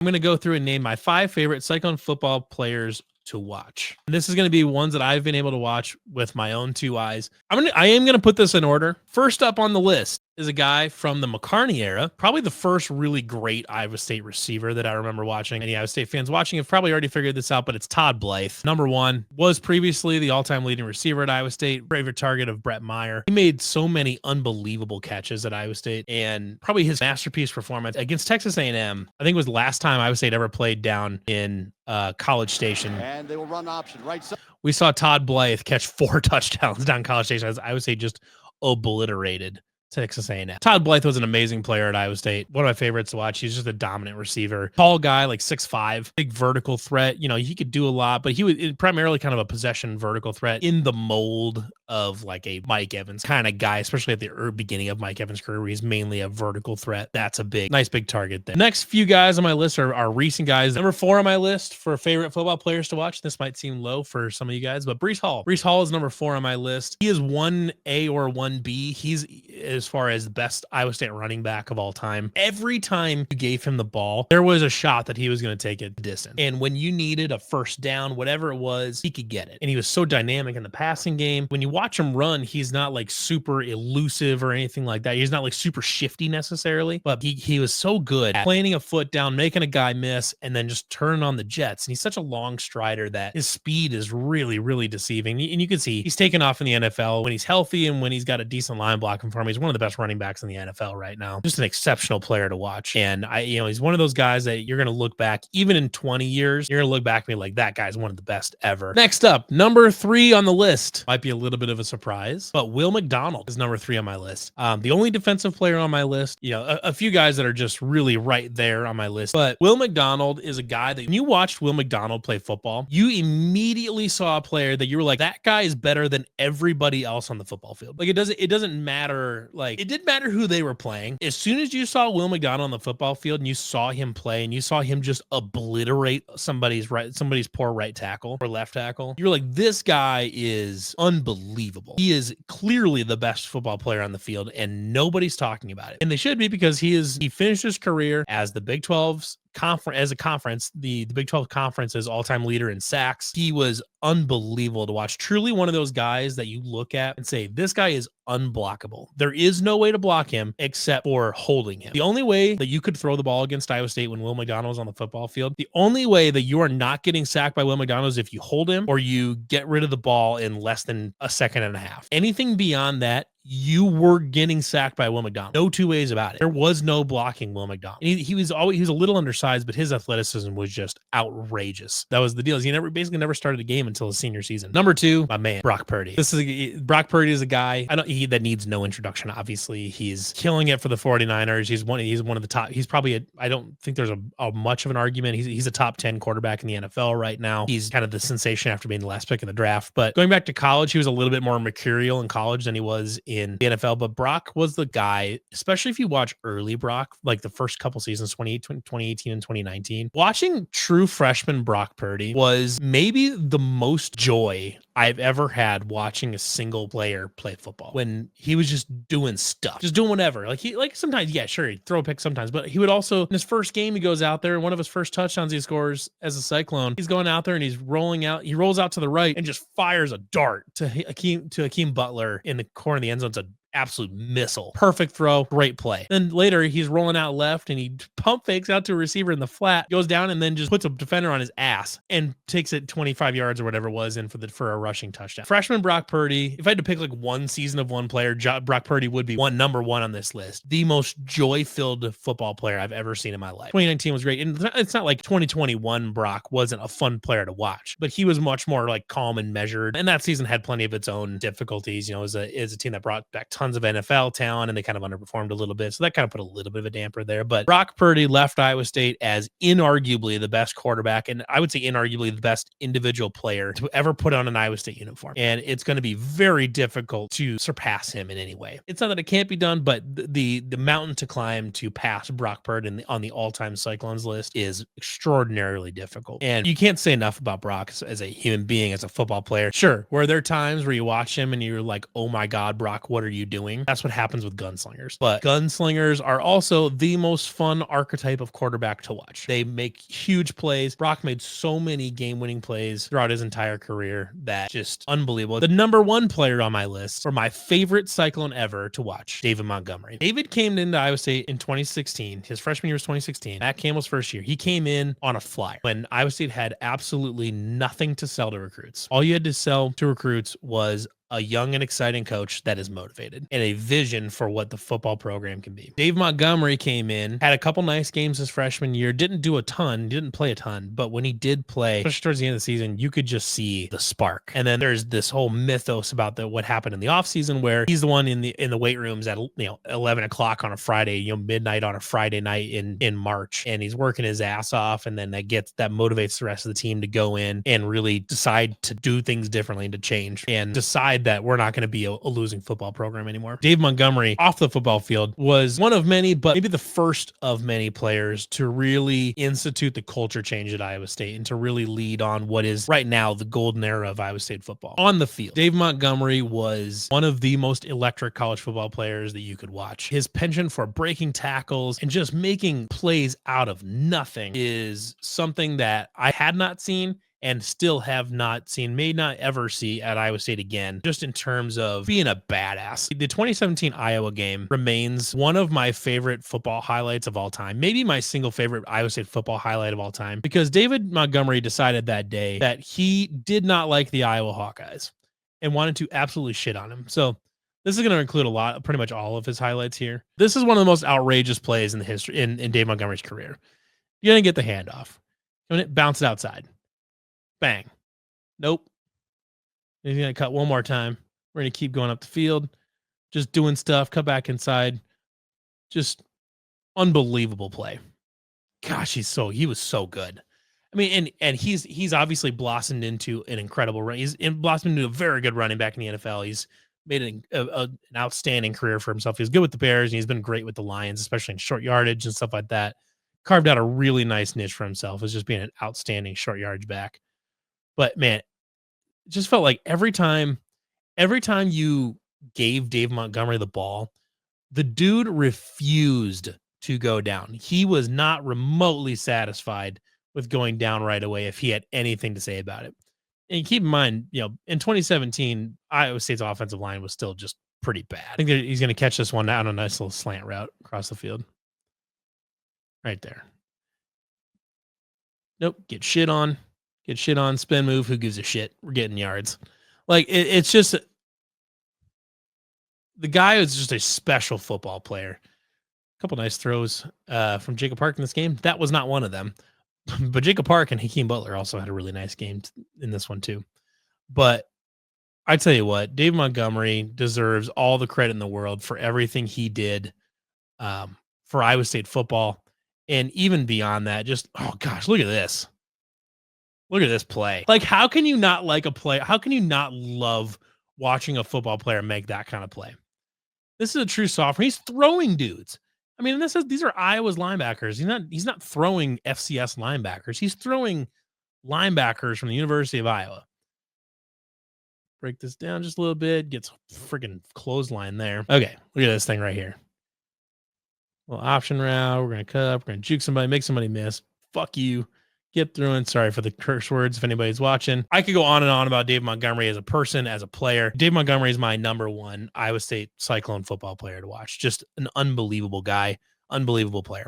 I'm going to go through and name my 5 favorite Cyclone football players to watch. And this is going to be ones that I've been able to watch with my own 2 eyes. I am going to put this in order. First up on the list is a guy from the McCarney era, probably the first really great Iowa State receiver that I remember watching. Any Iowa State fans watching have probably already figured this out, but it's Todd Blythe. Number 1, was previously the all-time leading receiver at Iowa State, favorite target of Brett Meyer. He made so many unbelievable catches at Iowa State, and probably his masterpiece performance against Texas A&M, I think it was the last time Iowa State ever played down in College Station. And they will run option right side. We saw Todd Blythe catch 4 touchdowns down College Station as Iowa State just obliterated Texas A&M. Todd Blythe was an amazing player at Iowa State. One of my favorites to watch. He's just a dominant receiver. Tall guy, like 6'5", big vertical threat. You know, he could do a lot, but he was primarily kind of a possession vertical threat in the mold of like a Mike Evans kind of guy, especially at the beginning of Mike Evans' career, where he's mainly a vertical threat. That's a nice big target there. Next few guys on my list are recent guys. Number 4 on my list for favorite football players to watch. This might seem low for some of you guys, but Breece Hall. Breece Hall is number 4 on my list. He is 1A or 1B. He's as far as the best Iowa State running back of all time. Every time you gave him the ball, there was a shot that he was going to take it distant. And when you needed a first down, whatever it was, he could get it. And he was so dynamic in the passing game. When you watch him run, he's not like super elusive or anything like that. He's not like super shifty necessarily, but he was so good at planting a foot down, making a guy miss, and then just turning on the jets. And he's such a long strider that his speed is really, really deceiving. And you can see he's taken off in the NFL when he's healthy and when he's got a decent line block in front of him. He's one of the best running backs in the NFL right now. Just an exceptional player to watch. And he's one of those guys that you're going to look back, even in 20 years, you're going to look back and be like, that guy's one of the best ever. Next up, number 3 on the list. Might be a little bit of a surprise, but Will McDonald is number 3 on my list. The only defensive player on my list, a few guys that are just really right there on my list, but Will McDonald is a guy that when you watched Will McDonald play football, you immediately saw a player that you were like, that guy is better than everybody else on the football field. Like it doesn't matter. Like it didn't matter who they were playing. As soon as you saw Will McDonald on the football field and you saw him play and you saw him just obliterate somebody's poor right tackle or left tackle, you're like, this guy is unbelievable. He is clearly the best football player on the field and nobody's talking about it. And they should be, because he finished his career as the Big 12's conference, the Big 12 conference's all-time leader in sacks. He was unbelievable to watch. Truly one of those guys that you look at and say, this guy is unblockable. There is no way to block him except for holding him. The only way that you could throw the ball against Iowa State when Will McDonald was on the football field, the only way that you are not getting sacked by Will McDonald is if you hold him or you get rid of the ball in less than a second and a half. Anything beyond that, you were getting sacked by Will McDonald. No two ways about it. There was no blocking Will McDonald. And he was a little undersized, but his athleticism was just outrageous. That was the deal. He basically never started a game until his senior season. Number 2, my man, Brock Purdy. Brock Purdy is a guy that needs no introduction. Obviously, he's killing it for the 49ers. He's one of the top. He's probably I don't think there's a much of an argument. He's a top 10 quarterback in the NFL right now. He's kind of the sensation after being the last pick in the draft. But going back to college, he was a little bit more mercurial in college than he was in the NFL. But Brock was the guy, especially if you watch early Brock, like the first couple seasons, 2018 and 2019, watching true freshman Brock Purdy was maybe the most joy I've ever had watching a single player play football, when he was just doing stuff, just doing whatever. Like sometimes, yeah, sure, he'd throw a pick sometimes, but he would also, in his first game, he goes out there and one of his first touchdowns he scores as a Cyclone, he's going out there and he rolls out to the right and just fires a dart to Hakeem Butler in the corner of the end zone. It's a absolute missile. Perfect throw, great play. Then later he's rolling out left and he pump fakes out to a receiver in the flat, goes down and then just puts a defender on his ass and takes it 25 yards or whatever it was in for a rushing touchdown. Freshman Brock Purdy, if I had to pick like one season of one player, Brock Purdy would be number one on this list. The most joy-filled football player I've ever seen in my life. 2019 was great. And it's not like 2021 Brock wasn't a fun player to watch, but he was much more like calm and measured. And that season had plenty of its own difficulties. As a team that brought back tons of NFL talent and they kind of underperformed a little bit. So that kind of put a little bit of a damper there. But Brock Purdy left Iowa State as inarguably the best quarterback, and I would say inarguably the best individual player to ever put on an Iowa State uniform. And it's going to be very difficult to surpass him in any way. It's not that it can't be done, but the mountain to climb to pass Brock Purdy on the all-time Cyclones list is extraordinarily difficult. And you can't say enough about Brock as a human being, as a football player. Sure, were there times where you watch him and you're like, oh my God, Brock, what are you doing? That's what happens with gunslingers. But gunslingers are also the most fun archetype of quarterback to watch. They make huge plays. Brock made so many game-winning plays throughout his entire career that just unbelievable. The number one player on my list for my favorite Cyclone ever to watch, David Montgomery. David came into Iowa State in 2016. His freshman year was 2016. Matt Campbell's first year. He came in on a flyer when Iowa State had absolutely nothing to sell to recruits. All you had to sell to recruits was a young and exciting coach that is motivated and a vision for what the football program can be. Dave Montgomery came in, had a couple nice games his freshman year, didn't do a ton, didn't play a ton, but when he did play, especially towards the end of the season, you could just see the spark. And then there's this whole mythos about what happened in the offseason where he's the one in the weight rooms at 11 o'clock on a Friday, midnight on a Friday night in March, and he's working his ass off, and then that motivates the rest of the team to go in and really decide to do things differently and to change and decide that we're not going to be a losing football program anymore. Dave Montgomery off the football field was one of many, but maybe the first of many players to really institute the culture change at Iowa State and to really lead on what is right now the golden era of Iowa State football. On the field, Dave Montgomery was one of the most electric college football players that you could watch. His penchant for breaking tackles and just making plays out of nothing is something that I had not seen and still have not seen, may not ever see at Iowa State again, just in terms of being a badass. The 2017 Iowa game remains one of my favorite football highlights of all time, maybe my single favorite Iowa State football highlight of all time, because David Montgomery decided that day that he did not like the Iowa Hawkeyes and wanted to absolutely shit on him. So this is going to include pretty much all of his highlights here. This is one of the most outrageous plays in the history in Dave Montgomery's career. You're going to get the handoff. You're going to bounce it outside. Bang. Nope. He's going to cut one more time. We're going to keep going up the field, just doing stuff, cut back inside. Just unbelievable play. Gosh, he was so good. I mean, and he's obviously blossomed into an incredible run. He's blossomed into a very good running back in the NFL. He's made an outstanding career for himself. He's good with the Bears, and he's been great with the Lions, especially in short yardage and stuff like that. Carved out a really nice niche for himself as just being an outstanding short yardage back. But man, it just felt like every time you gave Dave Montgomery the ball, the dude refused to go down. He was not remotely satisfied with going down right away if he had anything to say about it. And keep in mind, in 2017, Iowa State's offensive line was still just pretty bad. I think that he's going to catch this one on a nice little slant route across the field. Right there. Nope. Get shit on, spin move. Who gives a shit? We're getting yards. Like it's just the guy is just a special football player. A couple nice throws from Jacob Park in this game. That was not one of them, but Jacob Park and Hakeem Butler also had a really nice game in this one too. But I tell you what, Dave Montgomery deserves all the credit in the world for everything he did for Iowa State football. And even beyond that, just, oh gosh, look at this. Look at this play. Like, how can you not like a play? How can you not love watching a football player make that kind of play? This is a true sophomore. He's throwing dudes. I mean, these are Iowa's linebackers. He's not throwing FCS linebackers. He's throwing linebackers from the University of Iowa. Break this down just a little bit. Gets freaking clothesline there. Okay, look at this thing right here. Well, option route. We're going to cut up. We're going to juke somebody, make somebody miss. Fuck you. Get through and sorry for the curse words if anybody's watching. I could go on and on about Dave Montgomery as a person, as a player. Dave Montgomery is my number one Iowa State Cyclone football player to watch. Just an unbelievable guy, unbelievable player.